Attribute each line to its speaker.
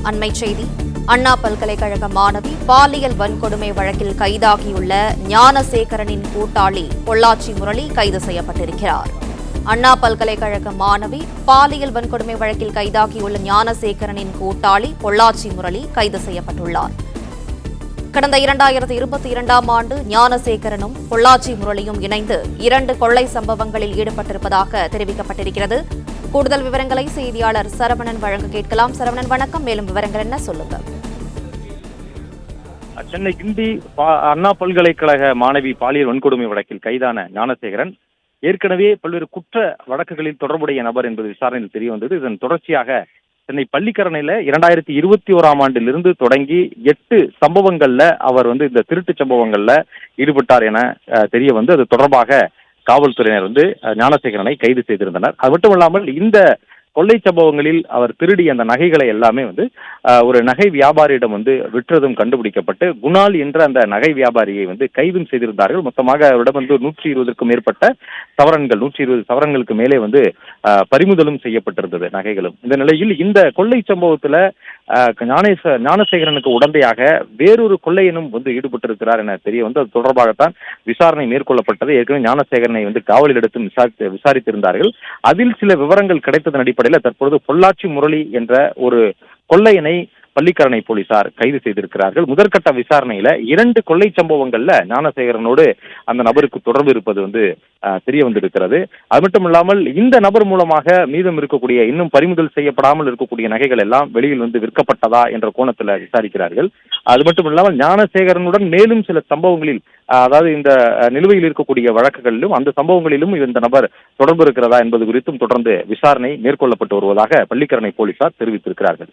Speaker 1: அண்மைச் செய்தி. அண்ணா பல்கலைக்கழக மாணவி பாலியல் வன்கொடுமை வழக்கில் கைதாகியுள்ள ஞானசேகரனின் கூட்டாளி பொள்ளாச்சி முரளி கைது செய்யப்பட்டிருக்கிறார். அண்ணா பல்கலைக்கழக மாணவி பாலியல் வன்கொடுமை வழக்கில் கைதாகியுள்ள ஞானசேகரனின் கூட்டாளி பொள்ளாச்சி முரளி கைது செய்யப்பட்டுள்ளார். கடந்த 2022ஆம் ஆண்டு ஞானசேகரனும் பொள்ளாச்சி முரளியும் இணைந்து 2 கொள்ளை சம்பவங்களில் ஈடுபட்டிருப்பதாக தெரிவிக்கப்பட்டிருக்கிறது. கூடுதல் விவரங்களை செய்தியாளர் சரவணன் வழங்க கேட்கலாம். சரவணன், வணக்கம். மேலும் விவரங்கள் என்ன, சொல்லுங்க.
Speaker 2: சென்னை கிண்டி அண்ணா பல்கலைக்கழக மாணவி பாலியல் வன்கொடுமை வழக்கில் கைதான ஞானசேகரன் ஏற்கனவே பல்வேறு குற்ற வழக்குகளில் தொடர்புடைய நபர் என்பது விசாரணையில் தெரிய வந்தது. இதன் தொடர்ச்சியாக சென்னை பள்ளிக்கரணையில 2021ஆம் ஆண்டிலிருந்து தொடங்கி 8 சம்பவங்கள்ல அவர் இந்த திருட்டு சம்பவங்கள்ல ஈடுபட்டார் என தெரிய வந்து அது தொடர்பாக காவல்துறையினர் ஞானசேகரனை கைது செய்திருந்தனர். அது மட்டும் இல்லாமல் இந்த கொள்ளை சம்பவங்களில் அவர் திருடிய அந்த நகைகளை எல்லாமே ஒரு நகை வியாபாரியிடம் விற்றதும் கண்டுபிடிக்கப்பட்டு குணால் என்ற அந்த நகை வியாபாரியை கைதும் செய்திருந்தார்கள். மொத்தமாக அவரிடம் 120க்கும் மேற்பட்ட சவரன்கள், 120 சவரன்களுக்கு மேலே பறிமுதலும் செய்யப்பட்டிருந்தது நகைகளும். இந்த நிலையில் இந்த கொள்ளை சம்பவத்துல ஞானசேகரனுக்கு உடந்தையாக வேறொரு கொள்ளையனும் ஈடுபட்டிருக்கிறார் என தெரிய வந்து அது தொடர்பாகத்தான் விசாரணை மேற்கொள்ளப்பட்டது. ஏற்கனவே ஞானசேகரனை காவலில் எடுத்து விசாரித்திருந்தார்கள். அதில் சில விவரங்கள் கிடைத்ததன் அடிப்படையில் தற்பொழுது பொள்ளாச்சி முரளி என்ற ஒரு கொள்ளையனை பள்ளிக்கரணை போலீசார் கைது செய்திருக்கிறார்கள். முதற்கட்ட விசாரணையில 2 கொள்ளை சம்பவங்கள்ல ஞானசேகரனோடு அந்த நபருக்கு தொடர்பு இருப்பது தெரிய வந்திருக்கிறது. அது மட்டும் இல்லாமல் இந்த நபர் மூலமாக மீதம் இருக்கக்கூடிய இன்னும் பறிமுதல் செய்யப்படாமல் இருக்கக்கூடிய நகைகள் எல்லாம் வெளியில் விற்கப்பட்டதா என்ற கோணத்துல விசாரிக்கிறார்கள். அது மட்டும் இல்லாமல் ஞானசேகரனுடன் மேலும் சில சம்பவங்களில், அதாவது இந்த நிலுவையில் இருக்கக்கூடிய வழக்குகளிலும் அந்த சம்பவங்களிலும் இந்த நபர் தொடர்பு இருக்கிறதா என்பது குறித்தும் தொடர்ந்து விசாரணை மேற்கொள்ளப்பட்டு வருவதாக பள்ளிக்கரணை போலீசார் தெரிவித்திருக்கிறார்கள்.